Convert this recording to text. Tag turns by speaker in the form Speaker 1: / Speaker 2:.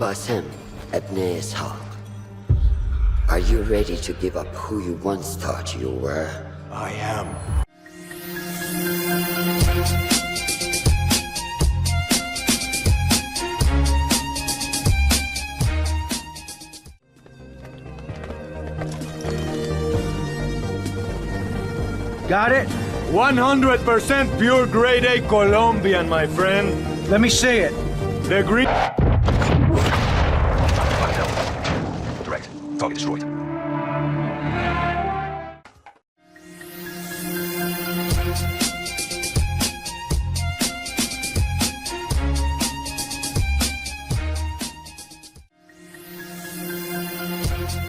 Speaker 1: Basim Ebne Ishaq, are you ready to give up who you once thought you were?
Speaker 2: I am.
Speaker 3: Got it?
Speaker 2: 100% pure grade A Colombian, my friend.
Speaker 3: Let me see it.
Speaker 2: The green...
Speaker 4: Direct. Target destroyed.